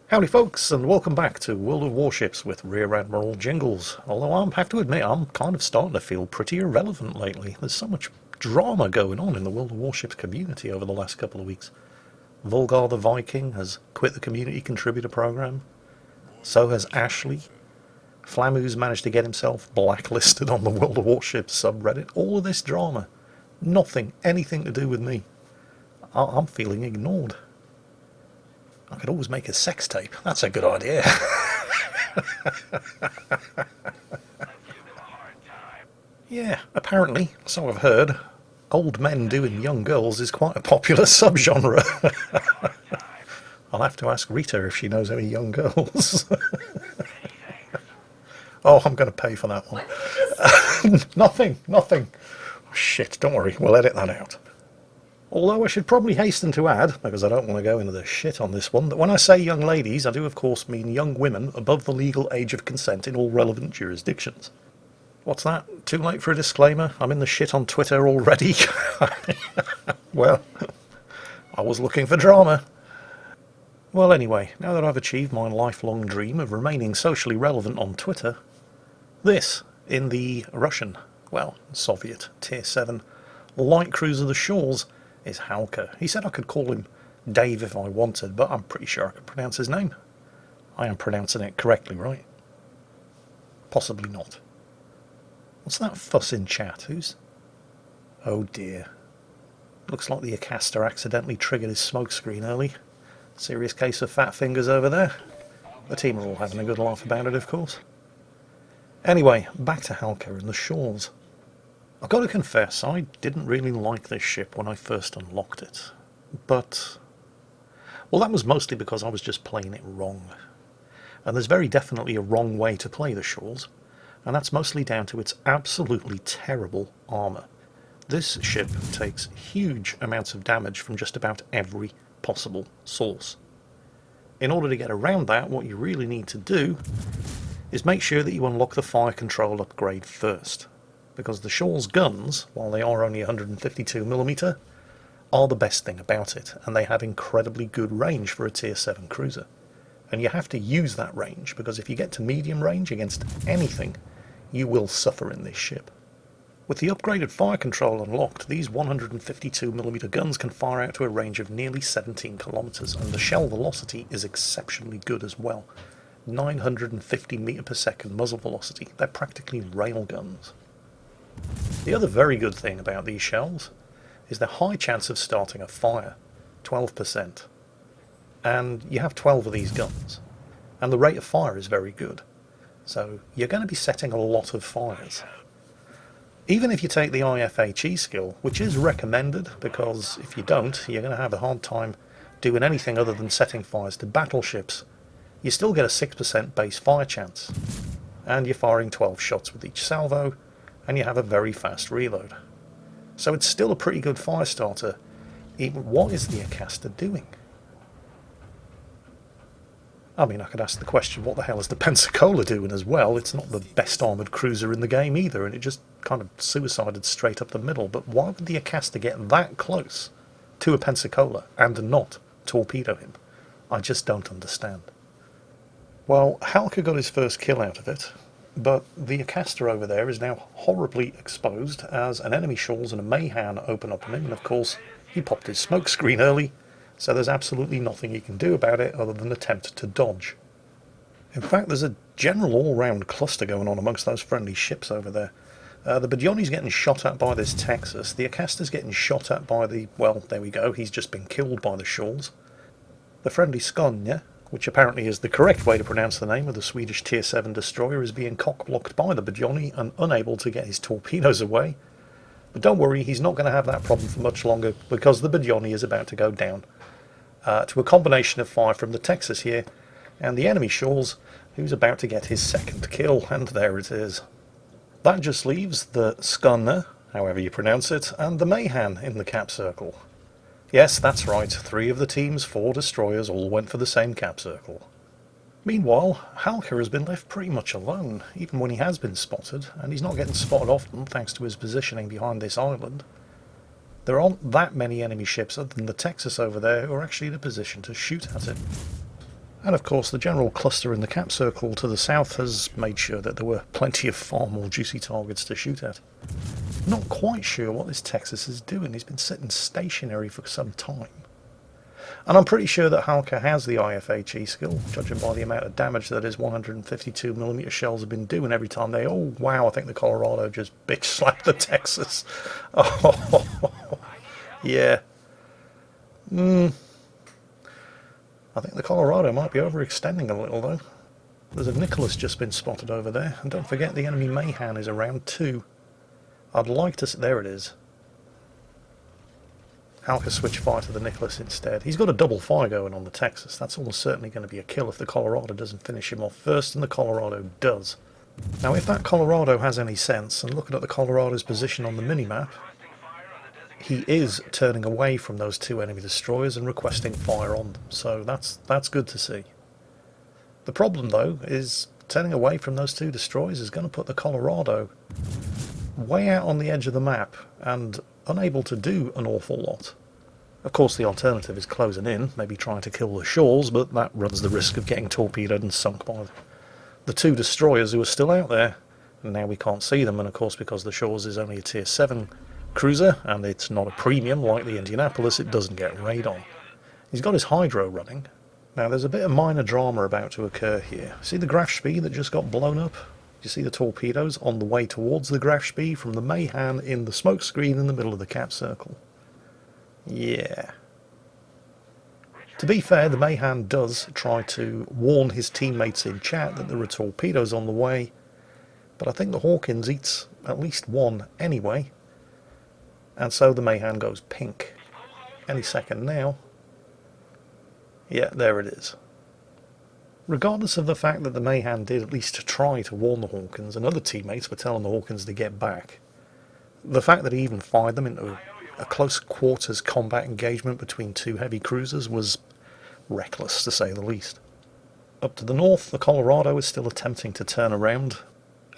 Howdy folks, and welcome back to World of Warships with Rear Admiral Jingles. Although I have to admit, I'm kind of starting to feel pretty irrelevant lately. There's so much drama going on in the World of Warships community over the last couple of weeks. Volgar the Viking has quit the community contributor program. So has Ashley. Flamu's managed to get himself blacklisted on the World of Warships subreddit. All of this drama. Anything to do with me. I'm feeling ignored. I could always make a sex tape. That's a good idea. Yeah, apparently, so I've heard, old men doing young girls is quite a popular subgenre. I'll have to ask Rita if she knows any young girls. Oh, I'm going to pay for that one. Nothing. Oh, shit, don't worry, we'll edit that out. Although I should probably hasten to add, because I don't want to go into the shit on this one, that when I say young ladies, I do of course mean young women above the legal age of consent in all relevant jurisdictions. What's that? Too late for a disclaimer? I'm in the shit on Twitter already? Well, I was looking for drama. Well anyway, now that I've achieved my lifelong dream of remaining socially relevant on Twitter, this, in the Russian, well, Soviet, Tier 7, light cruiser the Shchors, is Hallker. He said I could call him Dave if I wanted, but I'm pretty sure I can pronounce his name. I am pronouncing it correctly, right? Possibly not. What's that fuss in chat? Who's... Oh dear. Looks like the Acaster accidentally triggered his smoke screen early. Serious case of fat fingers over there. The team are all having a good laugh about it, of course. Anyway, back to Hallker and the Shchors. I've got to confess, I didn't really like this ship when I first unlocked it. But, well, that was mostly because I was just playing it wrong. And there's very definitely a wrong way to play the Shchors, and that's mostly down to its absolutely terrible armour. This ship takes huge amounts of damage from just about every possible source. In order to get around that, what you really need to do is make sure that you unlock the fire control upgrade first. Because the Shchors guns, while they are only 152mm, are the best thing about it, and they have incredibly good range for a Tier 7 cruiser. And you have to use that range, because if you get to medium range against anything, you will suffer in this ship. With the upgraded fire control unlocked, these 152mm guns can fire out to a range of nearly 17 kilometers, and the shell velocity is exceptionally good as well. 950 meter per second muzzle velocity. They're practically rail guns. The other very good thing about these shells is their high chance of starting a fire, 12%. And you have 12 of these guns, and the rate of fire is very good. So you're going to be setting a lot of fires. Even if you take the IFHE skill, which is recommended, because if you don't, you're going to have a hard time doing anything other than setting fires to battleships, you still get a 6% base fire chance. And you're firing 12 shots with each salvo, and you have a very fast reload. So it's still a pretty good fire starter. Even what is the Acaster doing? I mean, I could ask the question, what the hell is the Pensacola doing as well? It's not the best armoured cruiser in the game either, and it just kind of suicided straight up the middle. But why would the Acaster get that close to a Pensacola and not torpedo him? I just don't understand. Well, Hallker got his first kill out of it, but the Acaster over there is now horribly exposed as an enemy Shchors and a Mayhan open up on him, and of course he popped his smoke screen early, so there's absolutely nothing he can do about it other than attempt to dodge. In fact, there's a general all-round cluster going on amongst those friendly ships over there. The Badioni's getting shot at by this Texas, the Acaster's getting shot at by the, well, there we go, he's just been killed by the Shchors. The friendly Skåne, which apparently is the correct way to pronounce the name of the Swedish Tier 7 destroyer, is being cock-blocked by the Badioni and unable to get his torpedoes away. But don't worry, he's not going to have that problem for much longer, because the Badioni is about to go down to a combination of fire from the Texas here and the enemy Shchors, who's about to get his second kill, and there it is. That just leaves the Skåne, however you pronounce it, and the Mayhan in the cap circle. Yes, that's right, 3 of the team's 4 destroyers all went for the same cap circle. Meanwhile, Hallker has been left pretty much alone, even when he has been spotted, and he's not getting spotted often thanks to his positioning behind this island. There aren't that many enemy ships other than the Texas over there who are actually in a position to shoot at him. And of course the general cluster in the cap circle to the south has made sure that there were plenty of far more juicy targets to shoot at. Not quite sure what this Texas is doing. He's been sitting stationary for some time. And I'm pretty sure that Hallker has the IFHE skill, judging by the amount of damage that his 152mm shells have been doing every time they... Oh, wow, I think the Colorado just bitch slapped the Texas. Oh, yeah. I think the Colorado might be overextending a little, though. There's a Nicholas just been spotted over there. And don't forget, the enemy Mayhan is around too. I'd like to... There it is. Hallker switch fire to the Nicholas instead. He's got a double fire going on the Texas. That's almost certainly going to be a kill if the Colorado doesn't finish him off first, and the Colorado does. Now, if that Colorado has any sense, and looking at the Colorado's position on the minimap, he is turning away from those two enemy destroyers and requesting fire on them. So that's good to see. The problem, though, is turning away from those two destroyers is going to put the Colorado way out on the edge of the map and unable to do an awful lot. Of course, the alternative is closing in, maybe trying to kill the Shchors, but that runs the risk of getting torpedoed and sunk by the two destroyers who are still out there. And now we can't see them, and of course, because the Shchors is only a tier 7 cruiser and it's not a premium like the Indianapolis, it doesn't get radon. He's got his hydro running. Now there's a bit of minor drama about to occur here. See the graph speed that just got blown up? You see the torpedoes on the way towards the graph speed from the Mayhan in the smoke screen in the middle of the cap circle. Yeah. To be fair, the Mayhan does try to warn his teammates in chat that there are torpedoes on the way, but I think the Hawkins eats at least one anyway, and so the Mayhan goes pink. Any second now. Yeah, there it is. Regardless of the fact that the Mayhan did at least try to warn the Hawkins, and other teammates were telling the Hawkins to get back, the fact that he even fired them into a close quarters combat engagement between two heavy cruisers was reckless, to say the least. Up to the north, the Colorado is still attempting to turn around,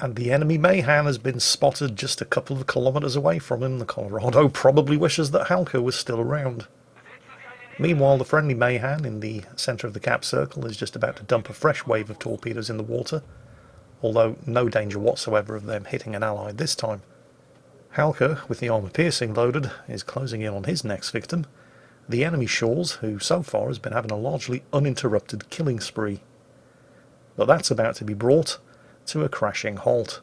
and the enemy Mayhan has been spotted just a couple of kilometers away from him. The Colorado probably wishes that Hallker was still around. Meanwhile, the friendly Mayhan in the centre of the cap circle is just about to dump a fresh wave of torpedoes in the water, although no danger whatsoever of them hitting an ally this time. Hallker, with the armour piercing loaded, is closing in on his next victim, the enemy Shchors, who so far has been having a largely uninterrupted killing spree. But that's about to be brought to a crashing halt,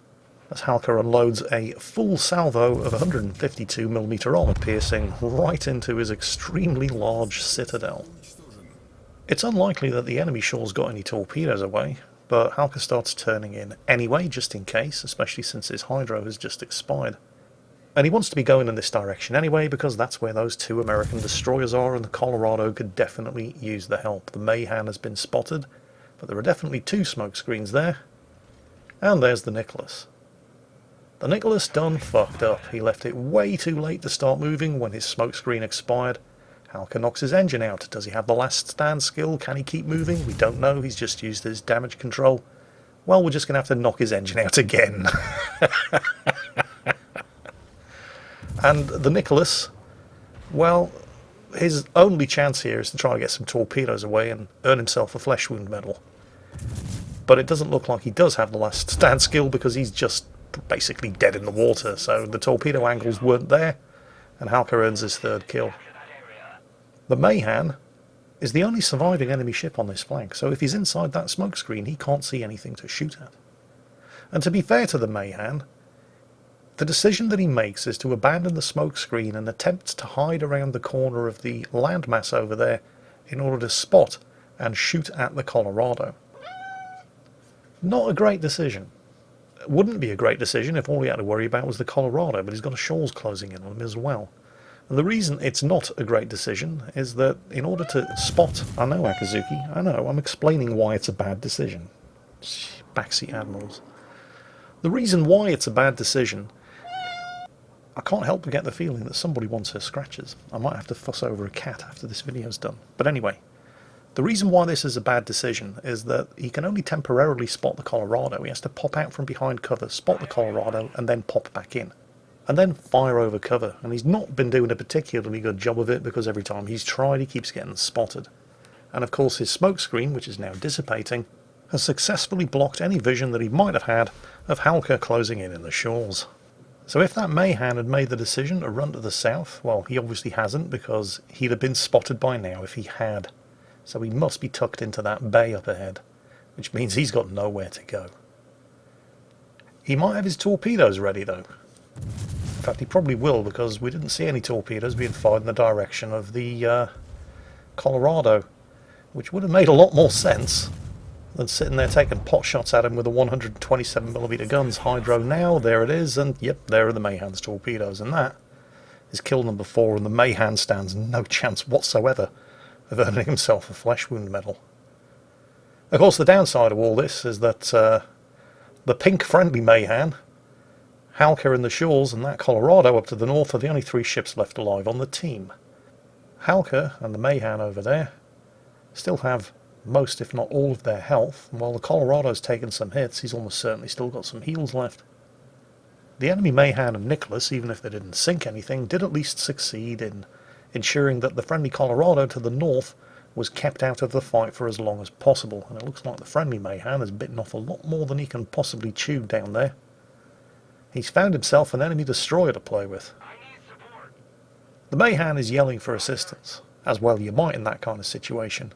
as Hallker unloads a full salvo of 152mm armour piercing right into his extremely large citadel. It's unlikely that the enemy Shchors got any torpedoes away, but Hallker starts turning in anyway, just in case, especially since his hydro has just expired. And he wants to be going in this direction anyway, because that's where those two American destroyers are, and the Colorado could definitely use the help. The Mayhan has been spotted, but there are definitely two smoke screens there. And there's the Nicholas. The Nicholas done fucked up. He left it way too late to start moving when his smokescreen expired. Hallker knocks his engine out. Does he have the last stand skill? Can he keep moving? We don't know. He's just used his damage control. Well, we're just going to have to knock his engine out again. And the Nicholas, well, his only chance here is to try to get some torpedoes away and earn himself a flesh wound medal. But it doesn't look like he does have the last stand skill, because he's just basically dead in the water, so the torpedo angles weren't there, and Hallker earns his third kill. The Mayhan is the only surviving enemy ship on this flank, so if he's inside that smoke screen, he can't see anything to shoot at. And to be fair to the Mayhan, the decision that he makes is to abandon the smoke screen and attempt to hide around the corner of the landmass over there in order to spot and shoot at the Colorado. Not a great decision. Wouldn't be a great decision if all he had to worry about was the Colorado, but he's got a Shchors closing in on him as well. And the reason it's not a great decision is that in order to spot... I know, Akazuki, I know, I'm explaining why it's a bad decision. Backseat admirals. The reason why it's a bad decision... I can't help but get the feeling that somebody wants her scratches. I might have to fuss over a cat after this video's done. But anyway, the reason why this is a bad decision is that he can only temporarily spot the Colorado. He has to pop out from behind cover, spot the Colorado, and then pop back in. And then fire over cover. And he's not been doing a particularly good job of it, because every time he's tried, he keeps getting spotted. And of course his smoke screen, which is now dissipating, has successfully blocked any vision that he might have had of Hallker closing in the Shchors. So if that Mayhan had made the decision to run to the south, well, he obviously hasn't, because he'd have been spotted by now if he had. So he must be tucked into that bay up ahead, which means he's got nowhere to go. He might have his torpedoes ready though. In fact, he probably will, because we didn't see any torpedoes being fired in the direction of the Colorado, which would have made a lot more sense than sitting there taking pot shots at him with the 127mm guns. Hydro now, there it is, and yep, there are the Mayhan's torpedoes, and that is kill number 4, and the Mayhan stands no chance whatsoever of earning himself a flesh wound medal. Of course, the downside of all this is that the pink friendly Mayhan, Hallker in the Shchors, and that Colorado up to the north are the only 3 ships left alive on the team. Hallker and the Mayhan over there still have most, if not all, of their health, and while the Colorado's taken some hits, he's almost certainly still got some heals left. The enemy Mayhan and Nicholas, even if they didn't sink anything, did at least succeed in ensuring that the friendly Colorado to the north was kept out of the fight for as long as possible, and it looks like the friendly Mayhan has bitten off a lot more than he can possibly chew down there. He's found himself an enemy destroyer to play with. The Mayhan is yelling for assistance, as well you might in that kind of situation.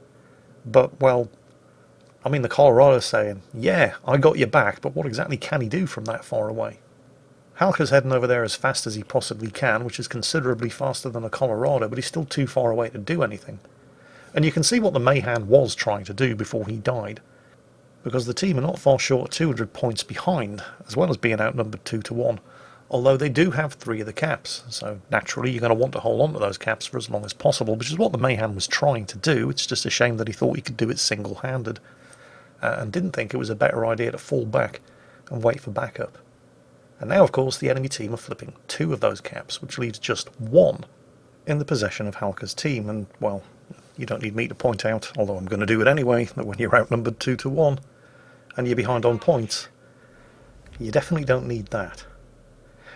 But, well, I mean, the Colorado's saying, yeah, I got your back, but what exactly can he do from that far away? Hallker's heading over there as fast as he possibly can, which is considerably faster than a Colorado, but he's still too far away to do anything. And you can see what the Mayhan was trying to do before he died, because the team are not far short 200 points behind, as well as being outnumbered 2-1, although they do have 3 of the caps, so naturally you're going to want to hold on to those caps for as long as possible, which is what the Mayhan was trying to do. It's just a shame that he thought he could do it single-handed, and didn't think it was a better idea to fall back and wait for backup. And now, of course, the enemy team are flipping 2 of those caps, which leaves just 1 in the possession of Hallker's team, and, well, you don't need me to point out, although I'm going to do it anyway, that when you're outnumbered 2-1, and you're behind on points, you definitely don't need that.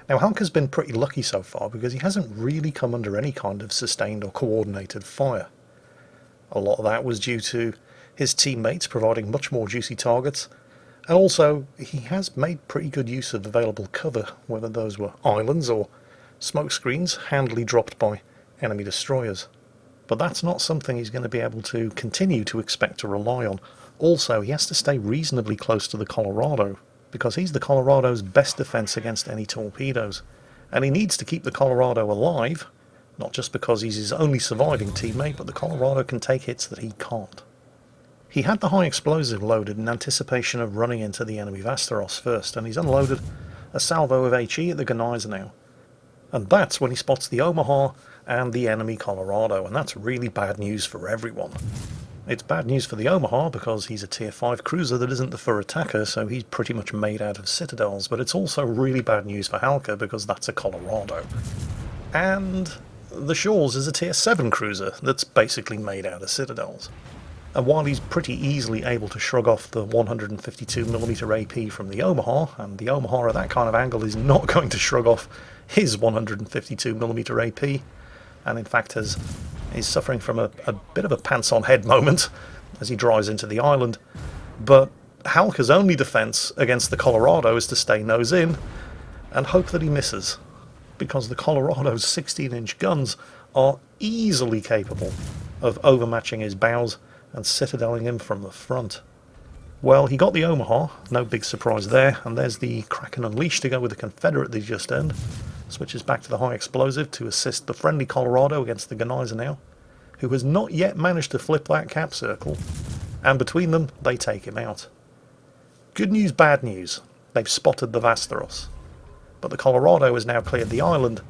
Now, Hallker's been pretty lucky so far because he hasn't really come under any kind of sustained or coordinated fire. A lot of that was due to his teammates providing much more juicy targets, and also he has made pretty good use of available cover, whether those were islands or smoke screens handily dropped by enemy destroyers. But that's not something he's going to be able to continue to expect to rely on. Also, he has to stay reasonably close to the Colorado, because he's the Colorado's best defense against any torpedoes. And he needs to keep the Colorado alive, not just because he's his only surviving teammate, but the Colorado can take hits that he can't. He had the high explosive loaded in anticipation of running into the enemy Vasteros first, and he's unloaded a salvo of HE at the Gneisenau now. And that's when he spots the Omaha and the enemy Colorado, and that's really bad news for everyone. It's bad news for the Omaha because he's a tier 5 cruiser that isn't the fur attacker, so he's pretty much made out of citadels, but it's also really bad news for Hallker because that's a Colorado. And the Shchors is a tier 7 cruiser that's basically made out of citadels. And while he's pretty easily able to shrug off the 152mm AP from the Omaha, and the Omaha at that kind of angle is not going to shrug off his 152mm AP, and in fact is suffering from a bit of a pants-on-head moment as he drives into the island. But Hallker's only defense against the Colorado is to stay nose in and hope that he misses, because the Colorado's 16-inch guns are easily capable of overmatching his bows and citadeling him from the front. Well, he got the Omaha, no big surprise there, and there's the Kraken Unleashed to go with the Confederate they just earned. Switches back to the high explosive to assist the friendly Colorado against the Gneisenau, who has not yet managed to flip that cap circle, and between them they take him out. Good news, bad news, they've spotted the Vasteros, but the Colorado has now cleared the island,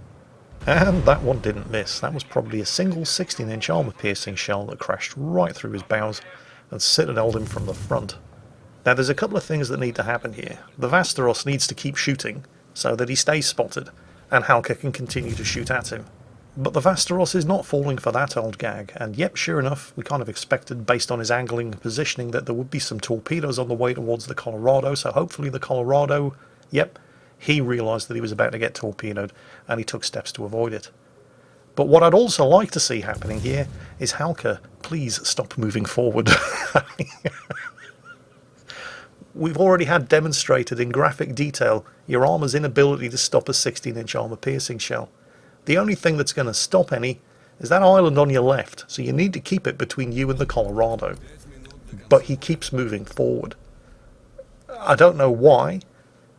and that one didn't miss. That was probably a single 16-inch armor-piercing shell that crashed right through his bows and citadeled him from the front. Now there's a couple of things that need to happen here. The Vasteros needs to keep shooting so that he stays spotted, and Hallker can continue to shoot at him. But the Vasteros is not falling for that old gag, and yep, sure enough, we kind of expected, based on his angling and positioning, that there would be some torpedoes on the way towards the Colorado, so hopefully the Colorado, yep, he realised that he was about to get torpedoed, and he took steps to avoid it. But what I'd also like to see happening here is Hallker, please stop moving forward. We've already had demonstrated in graphic detail your armour's inability to stop a 16-inch armour-piercing shell. The only thing that's going to stop any is that island on your left, so you need to keep it between you and the Colorado. But he keeps moving forward. I don't know why.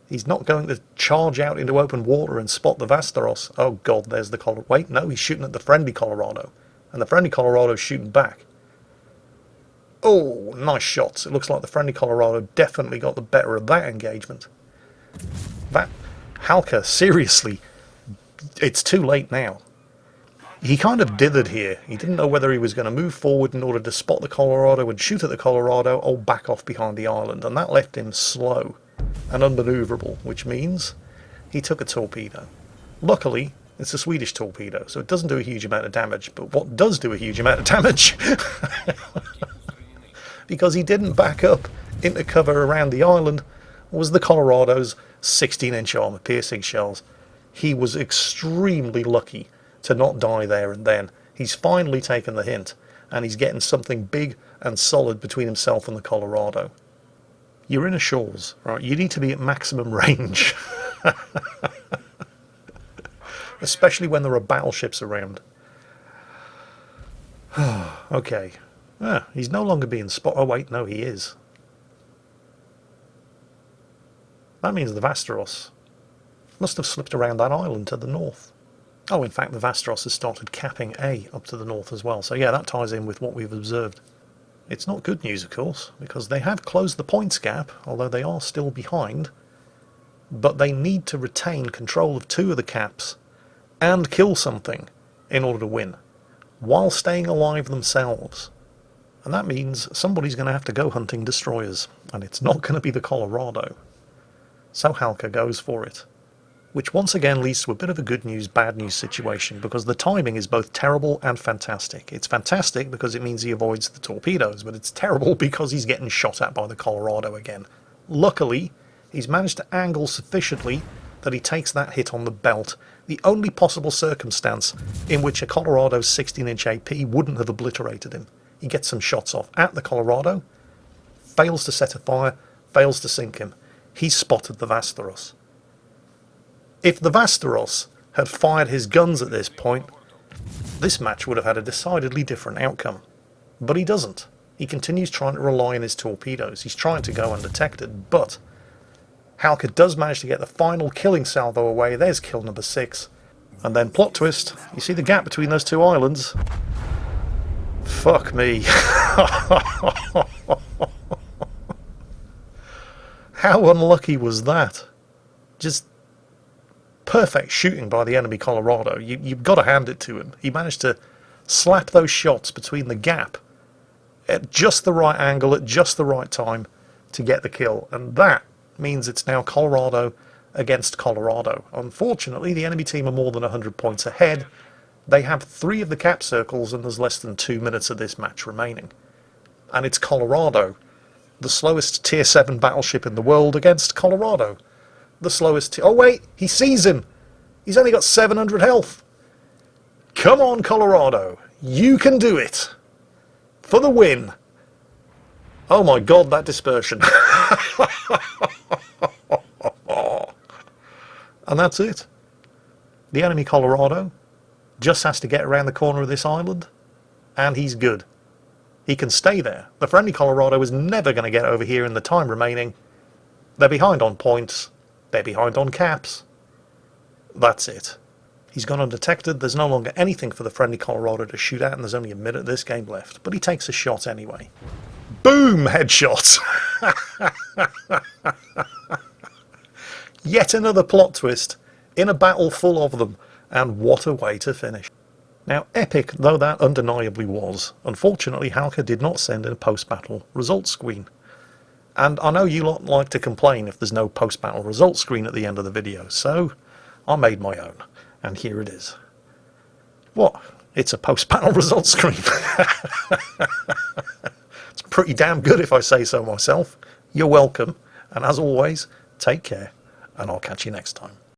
He's not going to charge out into open water and spot the Vasteros. Oh god, there's the Colorado. Wait, no, he's shooting at the friendly Colorado. And the friendly Colorado's shooting back. Oh, nice shots. It looks like the friendly Colorado definitely got the better of that engagement. That Hallker, seriously, it's too late now. He kind of dithered here. He didn't know whether he was going to move forward in order to spot the Colorado and shoot at the Colorado or back off behind the island, and that left him slow and unmaneuverable, which means he took a torpedo. Luckily, it's a Swedish torpedo, so it doesn't do a huge amount of damage, but what does do a huge amount of damage, because he didn't back up into cover around the island, was the Colorado's 16-inch armour-piercing shells. He was extremely lucky to not die there and then. He's finally taken the hint, and he's getting something big and solid between himself and the Colorado. You're in a Shchors, right? You need to be at maximum range. Especially when there are battleships around. Okay. He's no longer being spotted. Oh wait, no, he is. That means the Vasteros must have slipped around that island to the north. Oh, in fact, the Vasteros has started capping A up to the north as well. So yeah, that ties in with what we've observed. It's not good news, of course, because they have closed the points gap, although they are still behind. But they need to retain control of 2 of the caps and kill something in order to win, while staying alive themselves. And that means somebody's going to have to go hunting destroyers, and it's not going to be the Colorado. So Hallker goes for it. Which once again leads to a bit of a good news, bad news situation, because the timing is both terrible and fantastic. It's fantastic because it means he avoids the torpedoes, but it's terrible because he's getting shot at by the Colorado again. Luckily, he's managed to angle sufficiently that he takes that hit on the belt, the only possible circumstance in which a Colorado's 16-inch AP wouldn't have obliterated him. He gets some shots off at the Colorado, fails to set a fire, fails to sink him. He's spotted the Vasteros. If the Vasteros had fired his guns at this point, this match would have had a decidedly different outcome. But he doesn't. He continues trying to rely on his torpedoes. He's trying to go undetected, but Hallker does manage to get the final killing salvo away. There's kill number 6. And then, plot twist, you see the gap between those 2 islands? Fuck me. How unlucky was that? Just perfect shooting by the enemy Colorado. You've got to hand it to him. He managed to slap those shots between the gap at just the right angle, at just the right time to get the kill. And that means it's now Colorado against Colorado. Unfortunately, the enemy team are more than 100 points ahead. They have 3 of the cap circles, and there's less than 2 minutes of this match remaining. And it's Colorado, the slowest tier 7 battleship in the world, against Colorado, the slowest oh wait, he sees him! He's only got 700 health! Come on, Colorado! You can do it! For the win! Oh my god, that dispersion! And that's it. The enemy Colorado just has to get around the corner of this island, and he's good. He can stay there. The friendly Colorado is never going to get over here in the time remaining. They're behind on points. They're behind on caps. That's it. He's gone undetected. There's no longer anything for the friendly Colorado to shoot at, and there's only a minute of this game left. But he takes a shot anyway. Boom! Headshot! Yet another plot twist in a battle full of them, and what a way to finish. Now, epic though that undeniably was, unfortunately Hallker did not send in a post-battle results screen. And I know you lot like to complain if there's no post-battle results screen at the end of the video, so I made my own, and here it is. What? It's a post-battle results screen. It's pretty damn good if I say so myself. You're welcome, and as always, take care, and I'll catch you next time.